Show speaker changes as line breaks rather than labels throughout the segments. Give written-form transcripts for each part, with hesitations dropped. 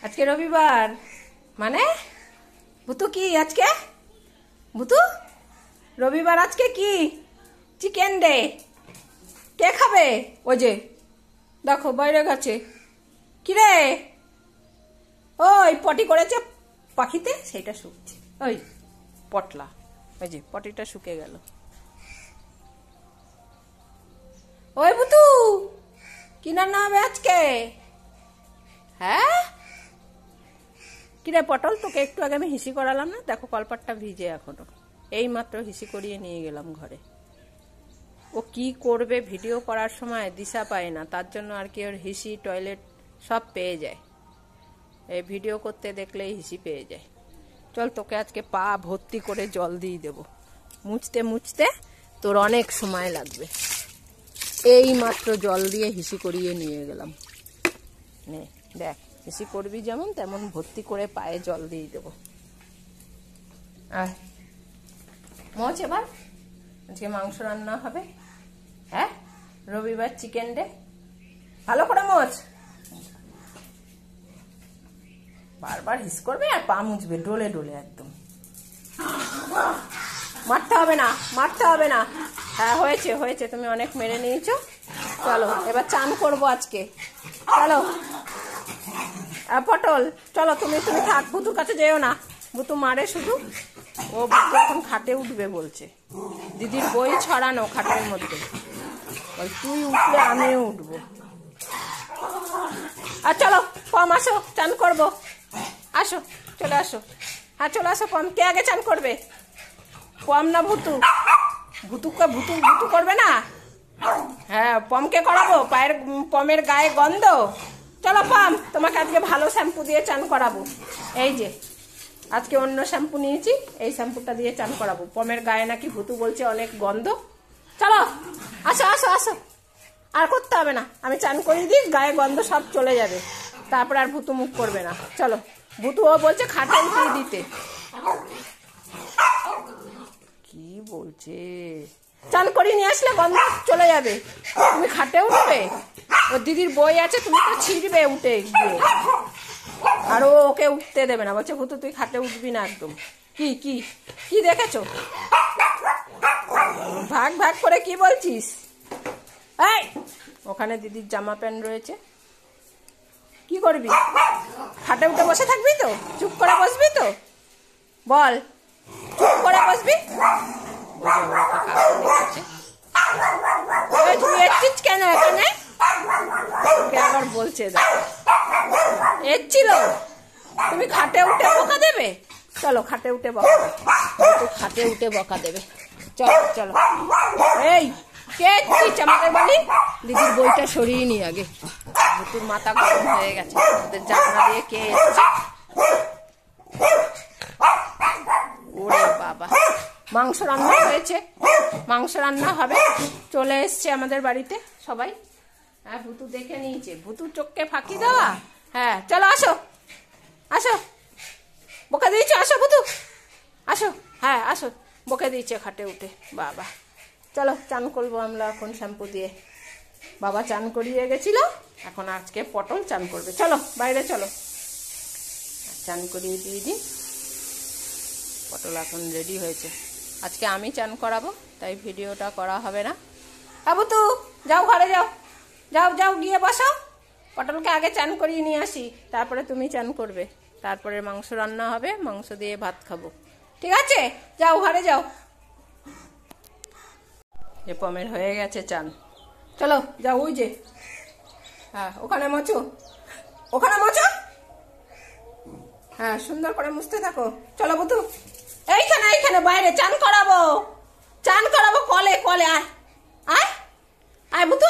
আজকে রবিবার মানে ভুতু কি আজকে ভুতু রবিবার আজকে কি চিকেন ডে কে খাবে ওই যে দেখো বাইরে গেছে কি রে ওই পটি করেছে পাখিতে সেটা শুকছে ওই পটলা ওই যে পটিটা শুকে গেল ওই ভুতু কি রান্না হবে আজকে হ্যাঁ কিরে পটল তোকে একটু আগে আমি হিসি করালাম না দেখো কলপাটটা ভিজে এখনো এই মাত্র হিসি করিয়ে নিয়ে গেলাম ঘরে ও কি করবে ভিডিও করার সময় দিশা পায় না তার জন্য আর কি ওর হিসি টয়লেট সব পেয়ে যায় এই ভিডিও করতে দেখলেই হিসি পেয়ে যায় চল তোকে আজকে পা ভর্তি করে জল দিয়ে দেবো মুছতে মুছতে তোর অনেক সময় লাগবে এই মাত্র জল দিয়ে হিসি করিয়ে নিয়ে গেলাম নে দেখ হিসি করবি যেমন তেমন ভর্তি করে পায়ে জল দিয়ে দেবো মোচ এবার আজকে মাংস রান্না হবে হ্যাঁ রবিবার চিকেন ডে ভালো করে মোচ বারবার হিস করবে আর পা মুছবে ডোলে ডোলে একদম মারতে হবে না হ্যাঁ হয়েছে হয়েছে তুমি অনেক মেরে নিয়েছো চলো এবার চান করবো আজকে চলো পটল চলো তুমি তুমি থাক ভুতুর কাছে যেও না ভুতু মারে শুধু ও ভুতু এখন খাটে উঠবে বলছে দিদির বই ছড়ানো খাটের মধ্যে ওই তুই উঠলে আমিও উঠবো আর চলো পম আসো চান করবো আসো চলে আসো হ্যাঁ চলে আসো পম কে আগে চান করবে পম না ভুতু ভুতু করবে না হ্যাঁ পমকে করাবো পমের গায়ে গন্ধ চলো পম তোমাকে আজকে ভালো শ্যাম্পু দিয়ে চান করাবো এই যে আজকে অন্য শ্যাম্পু নিয়েছি এই শ্যাম্পুটা দিয়ে চান করাবো পমের গায়ে নাকি ভুতু বলছে অনেক গন্ধ চলো আসো আসো আসো আর করতে হবে না আমি চান করিয়ে দিই গায়ে গন্ধ সব চলে যাবে তারপর আর ভুতু মুখ করবে না চলো ভুতু ও বলছে খাটে উঠিয়ে দিতে কি বলছে চান করিয়ে নিয়ে আসলে গন্ধ চলে যাবে তুমি খাটে উঠবে ওর দিদির বই আছে তুমি তো ছিঁড়বে উঠে গিয়ে আর ওকে উঠতে দেবে না বলছে ভুতু তুই খাটে উঠবি না একদম কি কি কি দেখেছো ভাগ ভাগ করে কি বলছিস এই ওখানে দিদির জামা প্যান্ট রয়েছে কি করবি খাটে উঠে বসে থাকবি তো চুপ করে বসবি তো বল চুপ করে বসবি তুই এসছিস কেন এখানে আবার বলছে এসছিল তুমি খাটে উঠে বকা দেবে চলো খাটে উঠে খাটে উঠে বকা দেবে চলো চলো এই কে এসছিস আমাদের বাড়ি দিদির বইটা সরিয়ে নি আগে ভুতুর মাথা গরম হয়ে গেছে ওদের জানলা দিয়ে কে এসছে ওরে বাবা মাংস রান্না হয়েছে মাংস রান্না হবে চলে এসছে আমাদের বাড়িতে সবাই হ্যাঁ ভুতু দেখে নিয়েছে ভুতুর চোখকে ফাঁকি দেওয়া হ্যাঁ চলো আসো আসো বকা দিয়েছো আসো ভুতু আসো হ্যাঁ আসো বকে দিয়েছে খাটে উঠে বাবা চলো চান করবো আমরা এখন শ্যাম্পু দিয়ে বাবা চান করিয়ে গেছিল এখন আজকে পটল চান করবে চলো বাইরে চলো চান করিয়ে দিয়ে দিই পটল এখন রেডি হয়েছে আজকে আমি চান করাবো তাই ভিডিওটা করা হবে না ভুতু যাও ঘরে যাও যাও যাও গিয়ে বসো পটলকে আগে চান করিয়ে নিয়ে আসি তারপরে তুমি চান করবে তারপরে মাংস রান্না হবে মাংস দিয়ে ভাত খাবো ঠিক আছে যাও ঘরে যাও এ পমের হয়ে গেছে চান চলো যাও ওই যে হ্যাঁ ওখানে মোছো হ্যাঁ সুন্দর করে মুছতে থাকো চলো ভুতু এইখানে এইখানে বাইরে চান করাবো কলে কলে আয় আয় আয় ভুতু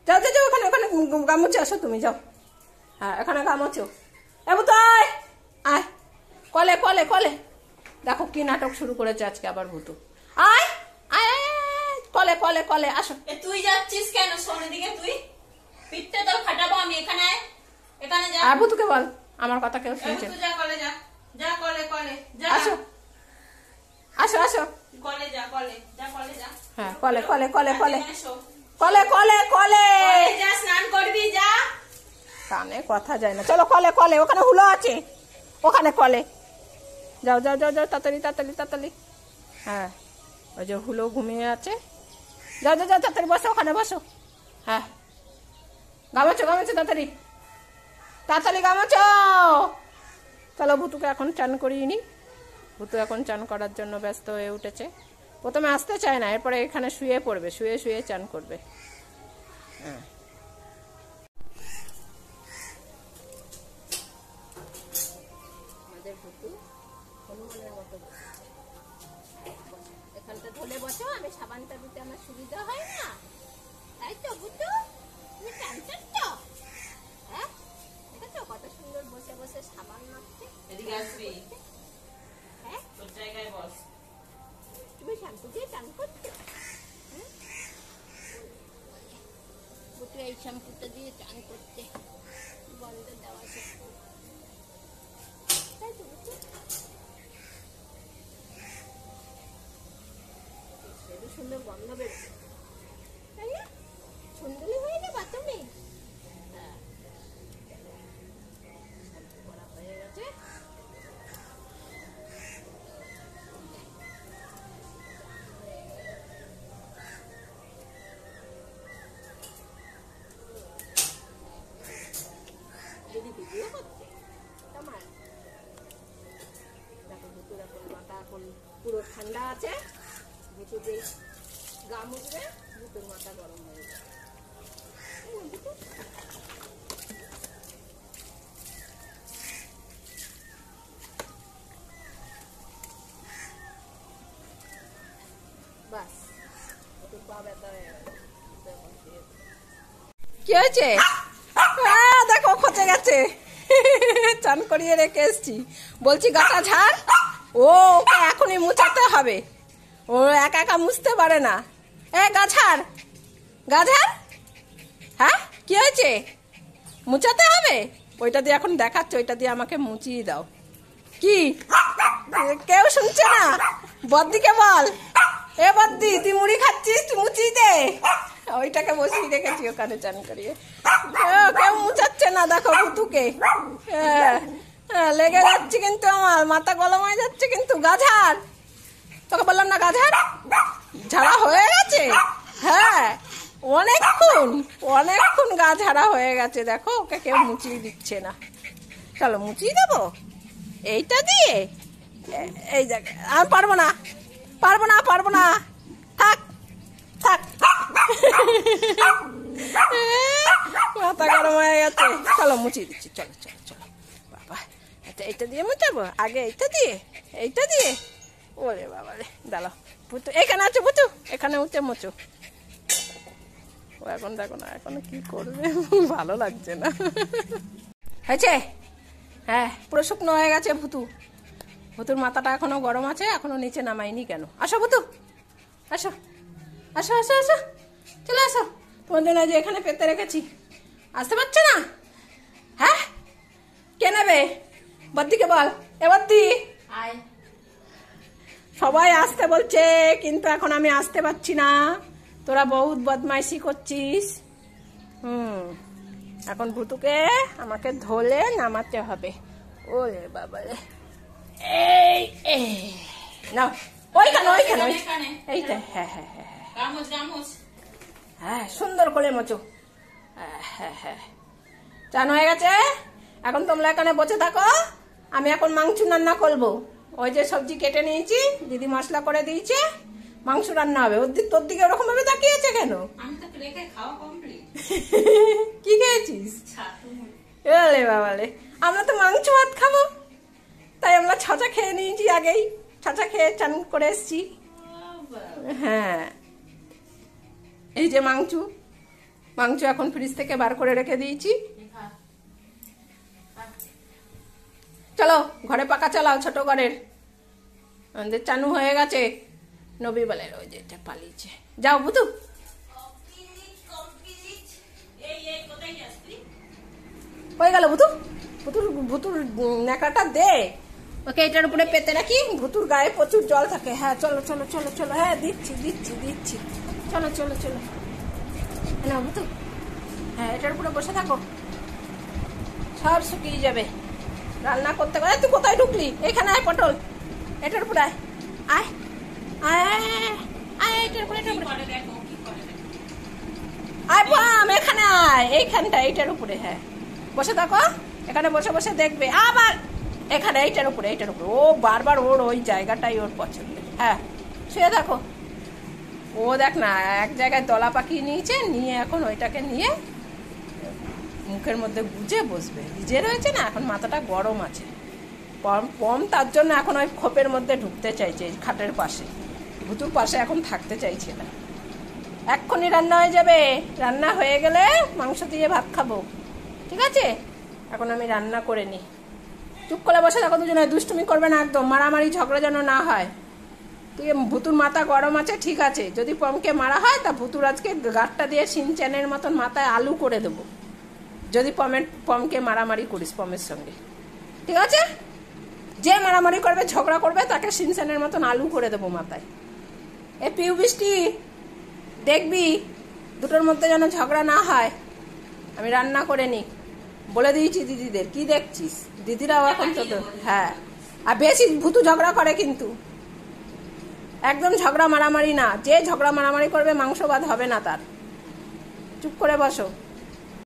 যাও যাও ওখানে ওখানে গামুচে আসো তুমি যাও হ্যাঁ এখানে গামুচো এ ভুতু আয় আয় কলে কলে কলে দেখো কি নাটক শুরু করেছে আজকে আবার ভুতু আয় আয় কলে কলে কলে আসো
তুই যাচ্ছিস কেন সোনের দিকে তুই পিঠটা তো ফাটাবো আমি এখানে এখানে যা
আর ভুতুকে বল আমার কথা কেউ শুনছে
তুই যা কলে যা যা কলে কলে যা
আসো আসো আসো
কলে যা কলে যা কলে যা
হ্যাঁ কলে কলে কলে কলে কলে কলে কলে
যা স্নান করবি যা
কানে কথা যায় না। চলো কলে, কলে ওখানে হুলো আছে, ওখানে কলে যাও যাও যাও যাও, তাড়াতাড়ি তাড়াতাড়ি তাড়াতাড়ি। হ্যাঁ ওই যে হুলো ঘুমিয়ে আছে, যাও যাও যাও তাড়াতাড়ি বসো, ওখানে বসো। হ্যাঁ গামাচো গামাচো, তাড়াতাড়ি তাড়াতাড়ি গামাচো। চলো ভুতুকে এখন চান করিয়ে নি। ভুতু এখন চান করার জন্য ব্যস্ত হয়ে উঠেছে। প্রথমে আসতে চায় না, এরপরে এখানে শুয়ে পড়বে, শুয়ে শুয়ে চান করবে। হ্যাঁ আমাদের ভুতু হনুমানের মতো এখানটা ধরে বসো, আমি সাবানটা দিতে আমার সুবিধা হয় না, তাই তো ভুতু? তুমি চান চাচ্ছ? হ্যাঁ দেখেছো কত সুন্দর বসে বসে সাবান মাখছে।
এদিকে আসবি,
হ্যাঁ
তোর জায়গায় বস।
তুমি শ্যাম্পু দিয়ে চান করছো? ভুতু এই শ্যাম্পুটা দিয়ে চান করতে বন্ধ দেওয়া আছে, তাই তো ভুতু? সুন্দর গন্ধ বেরোচ্ছে, তাই না? সুন্দরী হয়ে যাবা তুমি। শ্যাম্পু করা হয়ে গেছে। যদি ভিডিও করছে তোমার, দেখো ভুতুর এখন মাথা এখন পুরো ঠান্ডা আছে। ভুতু যেই গা মুছবে ভুতুর মাথা গরম হয়ে যাবে। বাস ভুতুর পা ব্যথা হয়ে গেল। কি হয়েছে? দেখো খচে গেছে, চান করিয়ে রেখে এসছি। বলছি গাটা ঝাড়, ও ওকে এখনই মুছাতে হবে, ও একা একা মুছতে পারে না। এ গাছার গাছার, হ্যাঁ কি হয়েছে? মুছাতে হবে, ওইটা দিয়ে এখন দেখাচ্ছে, ওইটা দিয়ে আমাকে মুছিয়ে দাও। কি কেউ শুনছে না? বদ্দিকে বল, এ বদ্দি তুই মুড়ি খাচ্ছিস, তুই মুছিয়ে দে। ওইটাকে বসিয়ে রেখেছি ওখানে চান করিয়ে। কেউ মুছাচ্ছে না, দেখো ভুতুকে লেগে যাচ্ছে কিন্তু, আমার মাথা গরম হয়ে যাচ্ছে কিন্তু। গাঝার, তোকে বললাম না গাঝার, ঝাড়া হয়ে গেছে। হ্যাঁ অনেকক্ষণ অনেকক্ষণ গা ঝাড়া হয়ে গেছে, দেখো ওকে কেউ মুছিয়ে দিচ্ছে না। চলো মুছিয়ে দেবো এইটা দিয়ে, এই জায়গায়। আমি পারবো না পারবো না পারবো না, থাক থাক। মাথা গরম হয়ে গেছে, চলো মুছিয়ে দিচ্ছি, চলো চলো চলো। বাবা আচ্ছা এইটা দিয়ে মুছাবো, আগে এইটা দিয়ে, এইটা দিয়ে। ওরে বাবা রে, দাঁড়াও ভুতু এখানে আছে, ভুতু এখানে উঠে মোচো। ও এখন দেখো না, এখন কি করবে, ভালো লাগছে না। হয়েছে? হ্যাঁ পুরো শুকনো হয়ে গেছে ভুতু। ভুতুর মাথাটা এখনো গরম আছে, এখনো নিচে নামাইনি কেন? আসো ভুতু, আসো আসো আসো আসো, চলে আসো। তোমাদের না যে এখানে পেতে রেখেছি, আসতে পারছো না? হ্যাঁ কে নেবে? বদ্দিকে বল, এ বদ্দি
আয়।
সবাই আসতে বলছে কিন্তু এখন আমি আসতে পারছি না, তোরা বহুত বদমাইশি করছিস। এখন ভুতুকে আমাকে ধরে নামাতে হবে। ওরে বাবা রে, এই নাও, ওইখানে ওইখানে এইটা। হ্যাঁ হ্যাঁ হ্যাঁ
গামুছ গামুছ,
হ্যাঁ সুন্দর করে মোচো। হ্যাঁ হ্যাঁ চান হয়ে গেছে, এখন তোমরা এখানে বসে থাকো, আমি এখন মাংস রান্না করবো। ওই যে সবজি কেটে নিয়েছি, দিদি মশলা করে দিয়েছে, মাংস রান্না হবে। তোর দিকে ওরকম ভাবে তাকিয়েছে কেন?
আমি তো রেখে খাওয়া কমপ্লিট।
কি খেয়েছিস? এলে বাবালে, আমরা তো মাংস ভাত খাবো, তাই আমরা ছাঁচা খেয়ে নিয়েছি আগেই, ছাঁচা খেয়ে চান করে এসছি। হ্যাঁ এই যে মাংস, মাংস এখন ফ্রিজ থেকে বার করে রেখে দিয়েছি। চলো ঘরে পাকা চালাও, ছোট ঘরের। আমাদের চানু হয়ে গেছে, নবী বলে ওই যে পালিয়েছে। যাও বুতু, হয়ে গেল বুতু। ভুতুর ভুতুর ন্যাকাটা দে ওকে, এটার উপরে পেতে রাখি, ভুতুর গায়ে প্রচুর জল থাকে। হ্যাঁ চলো চলো চলো চলো, হ্যাঁ দিচ্ছি দিচ্ছি দিচ্ছি, চলো চলো চলো। না ভুতু, হ্যাঁ এটার উপরে বসে থাকো। সব শুকিয়ে যাবে রান্না করতে করে। তুই কোথায় ঢুকলি? এখানে আয় পটল, এটার উপরে আয় আয় আয় আয়, এটার উপরে এটার উপরে
দেখো কি করে দেখো।
আয় পাম, এখানে আয়, এইখানটা এইটার উপরে। হ্যাঁ বসে থাকো এখানে, বসে বসে দেখবে। আবার এখানে এইটার উপরে এইটার উপরে। ও বারবার ওর ওই জায়গাটাই ওর পছন্দের। হ্যাঁ শুয়ে দেখো। ও দেখ না এক জায়গায় দলা পাকিয়ে নিয়েছে, নিয়ে এখন ওইটাকে নিয়ে মুখের মধ্যে গুজে বসবে। ভিজে রয়েছে না, এখন মাথাটা গরম আছে পম, তার জন্য এখন ওই খোপের মধ্যে ঢুকতে চাইছে, খাটের পাশে, ভুতুর পাশে এখন থাকতে চাইছে না। এক্ষুনি রান্না হয়ে যাবে, রান্না হয়ে গেলে মাংস দিয়ে ভাত খাবো, ঠিক আছে? এখন আমি রান্না করে নিই। চুপ করে বসে থাকো দুজনে, দুষ্টুমি করবে না একদম, মারামারি ঝগড়া যেন না হয়। তুই ভুতুর মাথা গরম আছে ঠিক আছে, যদি পমকে মারা হয় তা ভুতুর আজকে গাঁটটা দিয়ে সিনচ্যানের মতন মাথায় আলু করে দেবো, যদি পমকে মারামারি করিস পমের সঙ্গে, ঠিক আছে? যে মারামারি করবে ঝগড়া করবে তাকে সিনচ্যানের মতন আলু করে দেবো মাথায়। এ পিউ বৃষ্টি দেখবি দুটোর মধ্যে যেন ঝগড়া না হয়। আমি রান্না করে নিই, বলে দিয়েছি দিদিদের। কি দেখছিস? দিদিরাও এখন তো হ্যাঁ, আর বেশি ভুতু ঝগড়া করে কিন্তু, একদম ঝগড়া মারামারি না। যে ঝগড়া মারামারি করবে মাংস ভাত হবে না তার। চুপ করে বসো।